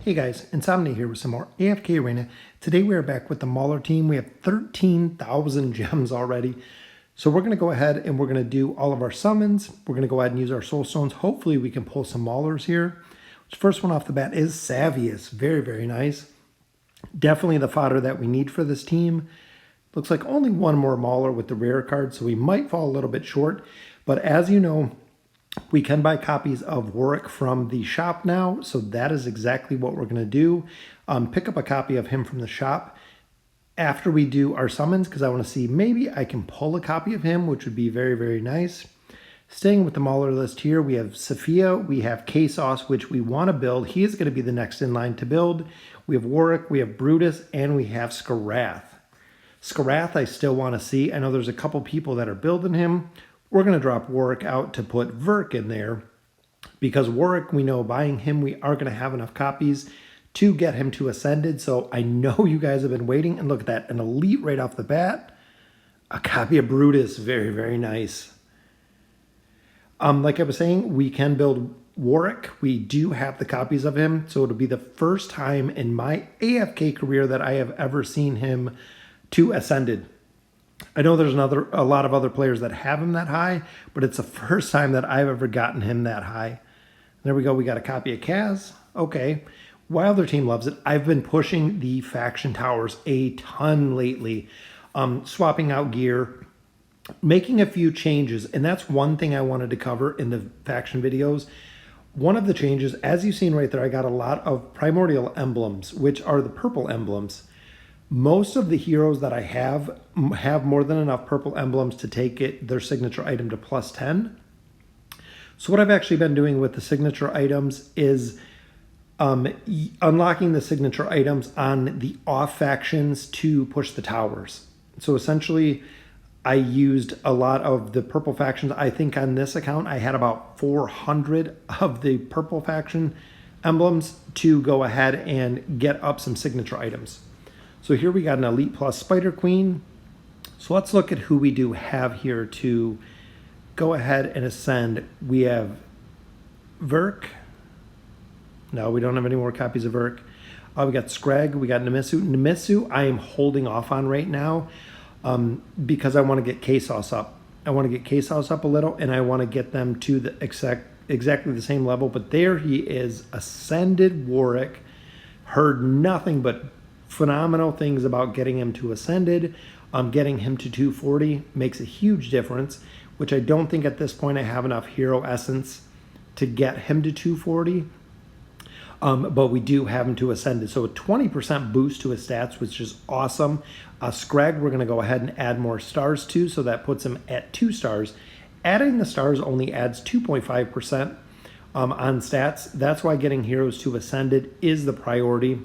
Hey guys, Insomnia here with some more AFK Arena. Today we are back with the Mauler team. We have 13,000 gems already. So we're going to go ahead and we're going to do all of our summons. We're going to go ahead and use our soul stones. Hopefully we can pull some Maulers here. First one off the bat is Savius. Very, very nice. Definitely the fodder that we need for this team. Looks like only one more Mauler with the rare card, so we might fall a little bit short. But as you know, we can buy copies of Warek from the shop now, so that is exactly what we're going to do. Pick up a copy of him from the shop after we do our summons, because I want to see maybe I can pull a copy of him, which would be very, very nice. Staying with the Mauler list here, we have Sophia, we have K-Sauce, which we want to build. He is going to be the next in line to build. We have Warek, we have Brutus, and we have Skarath. Skarath I still want to see. I know there's a couple people that are building him. We're going to drop Warek out to put Verk in there, because Warek, we know buying him, we are going to have enough copies to get him to Ascended. So I know you guys have been waiting, and look at that, an elite right off the bat. A copy of Brutus, very, very nice. Like I was saying, we can build Warek. We do have the copies of him, so it'll be the first time in my AFK career that I have ever seen him to Ascended. I know there's a lot of other players that have him that high, but it's the first time that I've ever gotten him that high. There we go. We got a copy of Kaz. Okay. Wilder team loves it. I've been pushing the faction towers a ton lately, swapping out gear, making a few changes, and that's one thing I wanted to cover in the faction videos. One of the changes, as you've seen right there, I got a lot of primordial emblems, which are the purple emblems. Most of the heroes that I have more than enough purple emblems to take their signature item to plus 10. So what I've actually been doing with the signature items is unlocking the signature items on the off factions to push the towers. So essentially, I used a lot of the purple factions. I think on this account, I had about 400 of the purple faction emblems to go ahead and get up some signature items. So here we got an Elite Plus Spider Queen. So let's look at who we do have here to go ahead and ascend. We have Verk. No, we don't have any more copies of Verk. We got Scrag, we got Nemisu. Nemisu I am holding off on right now because I want to get K-Sauce up. I want to get K-Sauce up a little, and I want to get them to the exactly the same level. But there he is, Ascended Warek. Heard nothing but phenomenal things about getting him to Ascended. Getting him to 240 makes a huge difference, which I don't think at this point I have enough hero essence to get him to 240. But we do have him to Ascended. So a 20% boost to his stats, which is awesome. Scrag, we're going to go ahead and add more stars to, so that puts him at 2 stars. Adding the stars only adds 2.5% on stats. That's why getting heroes to Ascended is the priority.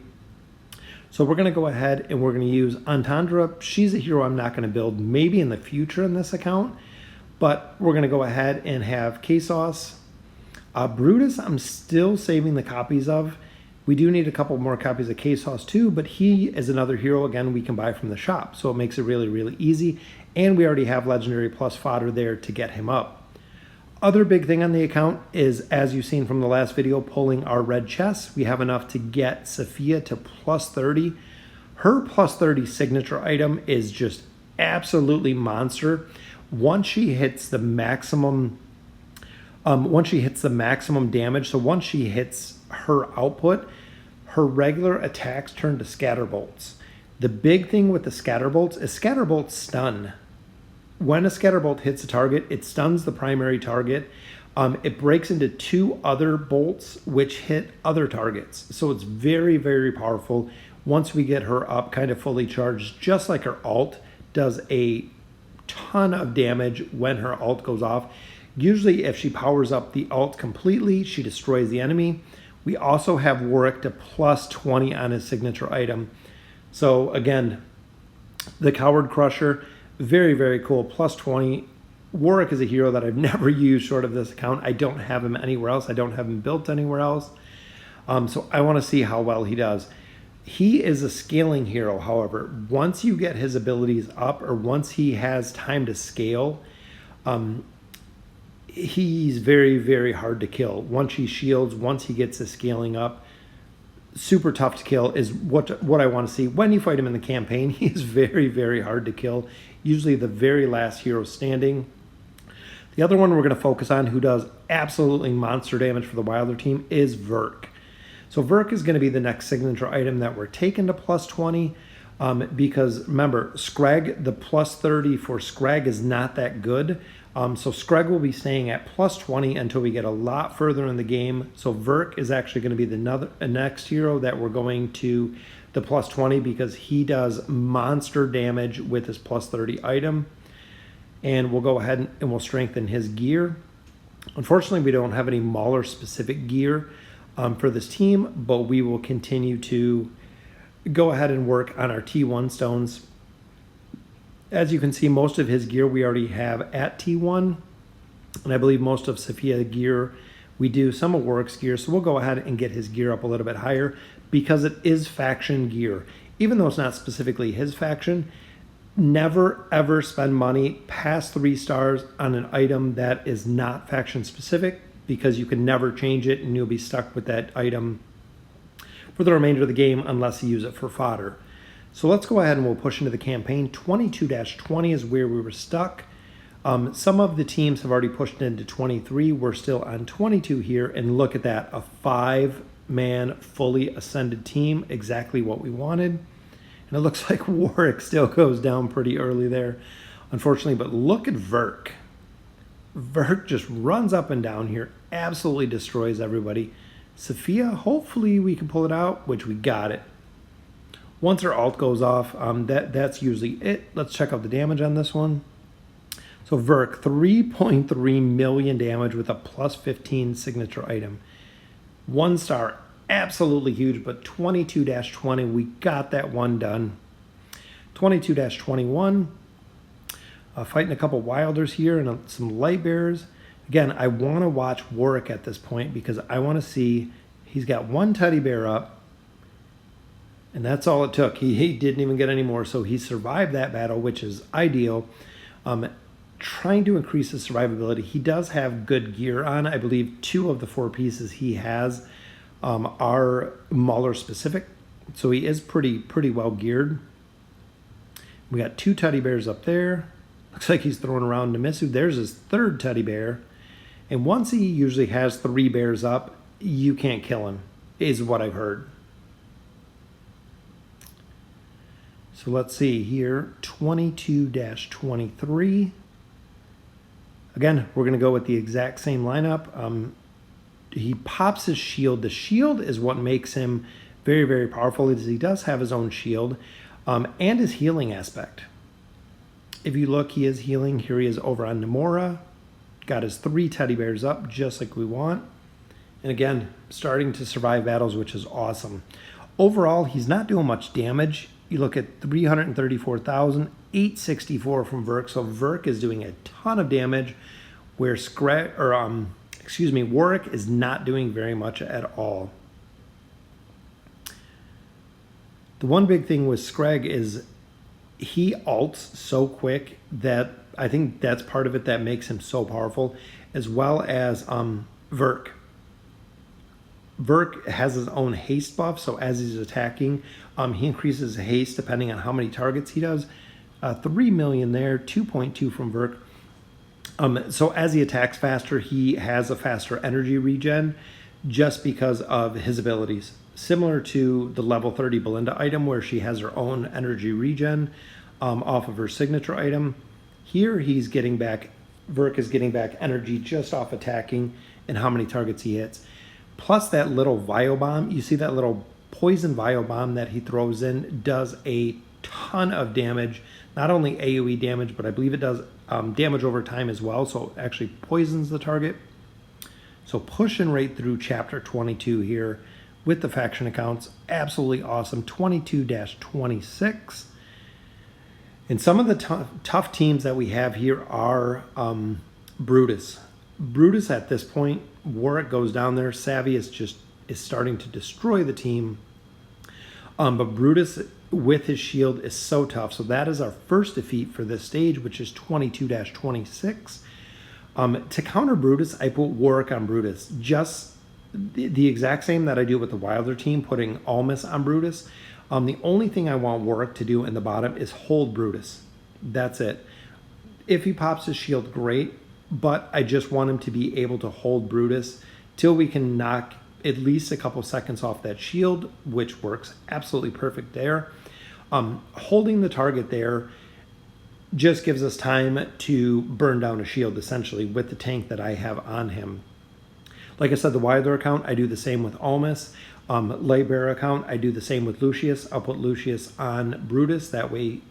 So we're going to go ahead and we're going to use Antandra. She's a hero I'm not going to build maybe in the future in this account, but we're going to go ahead and have K-Sauce. Brutus, I'm still saving the copies of. We do need a couple more copies of K-Sauce too, but he is another hero, again, we can buy from the shop. So it makes it really, really easy. And we already have Legendary Plus fodder there to get him up. Other big thing on the account is, as you've seen from the last video, pulling our red chests. We have enough to get Sophia to plus 30. Her plus 30 signature item is just absolutely monster. Once she hits the maximum damage, so once she hits her output, her regular attacks turn to scatterbolts. The big thing with the scatterbolts is scatterbolts stun. When a scatterbolt hits a target, it stuns the primary target. It breaks into 2 other bolts which hit other targets. So it's very, very powerful. Once we get her up kind of fully charged, just like her ult does a ton of damage when her ult goes off. Usually if she powers up the ult completely, she destroys the enemy. We also have Warek to plus 20 on his signature item. So again, the Coward Crusher, very, very cool. Plus 20. Warek is a hero that I've never used short of this account. I don't have him anywhere else. I don't have him built anywhere else. So I want to see how well he does. He is a scaling hero, however. Once you get his abilities up, or once he has time to scale, he's very, very hard to kill. Once he shields, once he gets the scaling up, super tough to kill is what I want to see. When you fight him in the campaign, he is very, very hard to kill. Usually the very last hero standing. The other one we're going to focus on who does absolutely monster damage for the Wilder team is Warek. So Warek is going to be the next signature item that we're taking to plus 20 because remember, Scrag, the plus 30 for Scrag is not that good. So Scrag will be staying at plus 20 until we get a lot further in the game. So Warek is actually going to be the next hero that we're going to the plus 20 because he does monster damage with his plus 30 item. And we'll go ahead and we'll strengthen his gear. Unfortunately, we don't have any Mauler specific gear for this team, but we will continue to go ahead and work on our T1 stones. As you can see, most of his gear we already have at T1, and I believe most of Sophia gear we do, some of Warek's gear, so we'll go ahead and get his gear up a little bit higher because it is faction gear. Even though it's not specifically his faction, never ever spend money past 3 stars on an item that is not faction specific because you can never change it and you'll be stuck with that item for the remainder of the game unless you use it for fodder. So let's go ahead and we'll push into the campaign. 22-20 is where we were stuck. Some of the teams have already pushed into 23. We're still on 22 here, and look at that, a 5-man fully ascended team, exactly what we wanted. And it looks like Warek still goes down pretty early there, unfortunately, but look at Warek. Warek just runs up and down here, absolutely destroys everybody. Sophia, hopefully we can pull it out, which we got it. Once her ult goes off, that's usually it. Let's check out the damage on this one. So Warek, 3.3 million damage with a plus 15 signature item. 1 star, absolutely huge, but 22-20, we got that one done. 22-21, fighting a couple Wilders here and some light bearers. Again, I want to watch Warek at this point because I want to see, he's got 1 teddy bear up, and that's all it took. He didn't even get any more, so he survived that battle, which is ideal. Trying to increase his survivability. He does have good gear on. I believe 2 of the 4 pieces he has are Mauler specific, so he is pretty well geared. We got 2 teddy bears up there. Looks like he's throwing around Namisu. There's his 3rd teddy bear. And once he usually has 3 bears up, you can't kill him, is what I've heard. So let's see here, 22-23. Again, we're going to go with the exact same lineup. He pops his shield. The shield is what makes him very, very powerful. He does have his own shield and his healing aspect. If you look, he is healing. Here he is over on Namora. Got his 3 teddy bears up, just like we want. And again, starting to survive battles, which is awesome. Overall, he's not doing much damage. You look at 334,000, 864 from Warek. So Warek is doing a ton of damage, where Warek is not doing very much at all. The one big thing with Scrag is he ults so quick that I think that's part of it that makes him so powerful, as well as Warek. Warek has his own haste buff, so as he's attacking, he increases haste depending on how many targets he does. 3 million there, 2.2 from Warek. So as he attacks faster, he has a faster energy regen just because of his abilities. Similar to the level 30 Belinda item where she has her own energy regen off of her signature item. Here he's getting back, Warek is getting back energy just off attacking and how many targets he hits. Plus that little Vio Bomb, you see that little poison Vio Bomb that he throws in does a ton of damage. Not only AoE damage, but I believe it does damage over time as well, so it actually poisons the target. So pushing right through chapter 22 here with the faction accounts, absolutely awesome. 22-26. And some of the tough teams that we have here are Brutus. Brutus at this point, Warek goes down there. Savvy is starting to destroy the team. But Brutus with his shield is so tough. So that is our first defeat for this stage, which is 22-26. To counter Brutus, I put Warek on Brutus. Just the exact same that I do with the Wilder team, putting Almas on Brutus. The only thing I want Warek to do in the bottom is hold Brutus. That's it. If he pops his shield, great, but I just want him to be able to hold Brutus till we can knock at least a couple seconds off that shield, which works absolutely perfect there. Holding the target there just gives us time to burn down a shield, essentially, with the tank that I have on him. Like I said, the Wilder account, I do the same with Almas. Laybear account, I do the same with Lucius. I'll put Lucius on Brutus. That way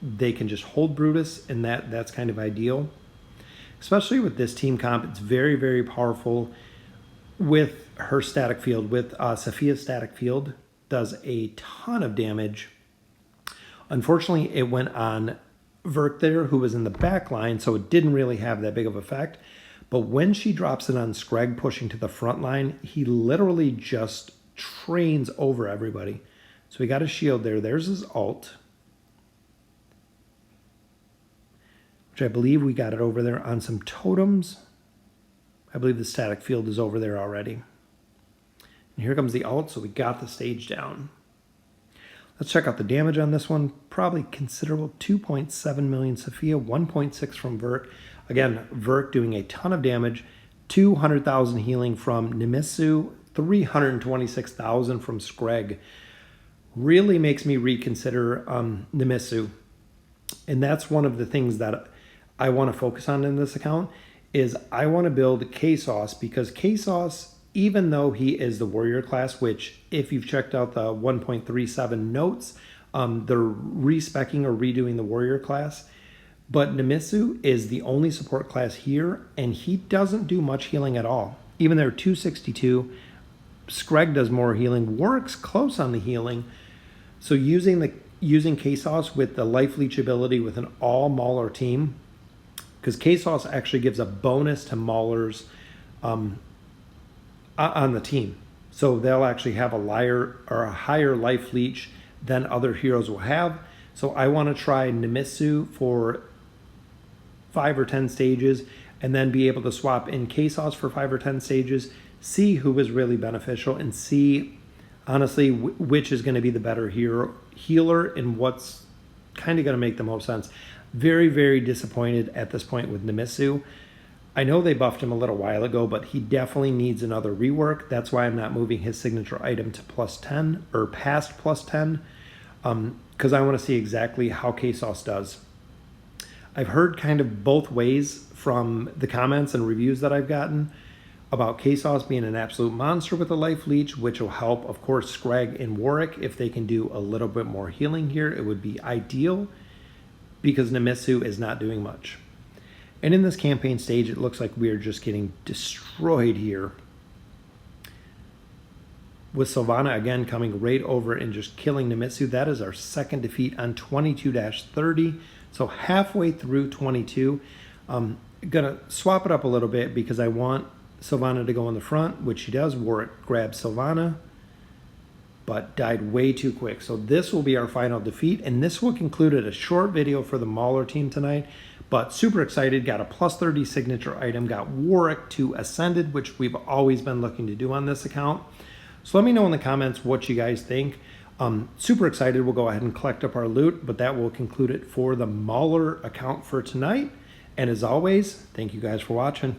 they can just hold Brutus, and that's kind of ideal. Especially with this team comp, it's very, very powerful with her static field. With Sophia's static field, does a ton of damage. Unfortunately, it went on Verk there, who was in the back line, so it didn't really have that big of effect. But when she drops it on Screg pushing to the front line, he literally just trains over everybody. So we got a shield there. There's his ult, which I believe we got it over there on some totems. I believe the static field is over there already. And here comes the ult, so we got the stage down. Let's check out the damage on this one. Probably considerable. 2.7 million Sophia, 1.6 from Verk. Again, Verk doing a ton of damage. 200,000 healing from Nimisu. 326,000 from Screg. Really makes me reconsider Nimisu. And that's one of the things that I want to focus on in this account is I want to build K-Sauce, because K-Sauce, even though he is the warrior class, which if you've checked out the 1.37 notes, they're respecking or redoing the warrior class. But Nimisu is the only support class here, and he doesn't do much healing at all. Even though 262, Screg does more healing. Warek's close on the healing. So using K-Sauce with the life leech ability with an all Mauler team, because K-Sauce actually gives a bonus to Maulers on the team. So they'll actually have a higher life leech than other heroes will have. So I want to try Nimisu for 5 or 10 stages, and then be able to swap in K-Sauce for 5 or 10 stages, see who is really beneficial, and see, honestly, which is going to be the better healer and what's kind of going to make the most sense. Very, very disappointed at this point with Nimisu. I know they buffed him a little while ago, but he definitely needs another rework. That's why I'm not moving his signature item to +10 or past +10, because I want to see exactly how K-Sauce does. I've heard kind of both ways from the comments and reviews that I've gotten about K-Sauce being an absolute monster with a life leech, which will help, of course, Screg and Warek. If they can do a little bit more healing here, it would be ideal, because Nimisu is not doing much. And in this campaign stage, it looks like we are just getting destroyed here. With Sylvana again coming right over and just killing Nimisu. That is our second defeat on 22-30. So halfway through 22. I'm going to swap it up a little bit because I want Sylvana to go in the front, which she does. Warek grabs Sylvana, but died way too quick. So this will be our final defeat, and this will conclude a short video for the Mauler team tonight. But super excited, got a +30 signature item, got Warek to Ascended, which we've always been looking to do on this account. So let me know in the comments what you guys think. Super excited. We'll go ahead and collect up our loot, but that will conclude it for the Mauler account for tonight. And as always, thank you guys for watching.